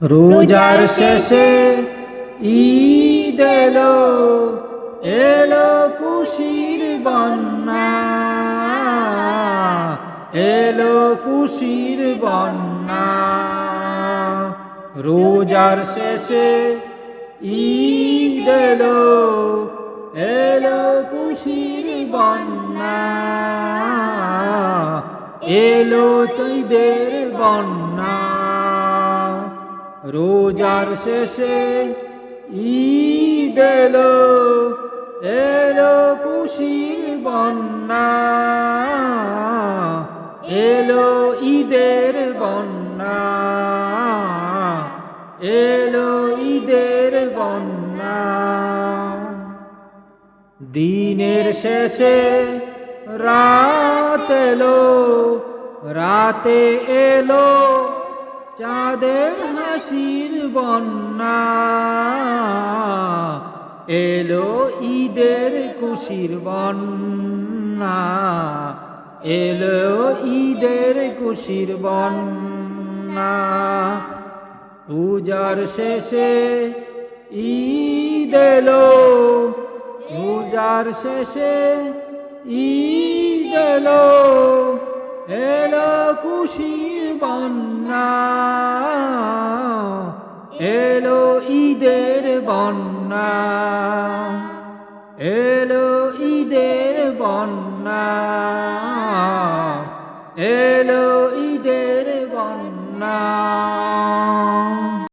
রোজার শেষে ঈদ এলো, এলো খুশির বন্যা, এলো খুশির বন্যা। রোজার শেষে ঈদ এলো, এলো খুশির বন্যা, এলো ঈদের বন্যা। রোজার শেষে ঈদ এলো, এলো খুশির বন্যা, এলো ঈদের বন্যা, এলো ঈদের বন্যা। দিনের শেষে রাত এলো, রাতে এলো চাঁদের হাসির বন্যা, এলো ঈদের খুশির বন্যা, এলো ঈদের খুশির বন্যা। রোজার শেষে ঈদ এলো, রোজার শেষে ঈদ এলো, এলো খুশির বন্যা, এলো ঈদের বন্যা, এলো ঈদের বন্যা, এলো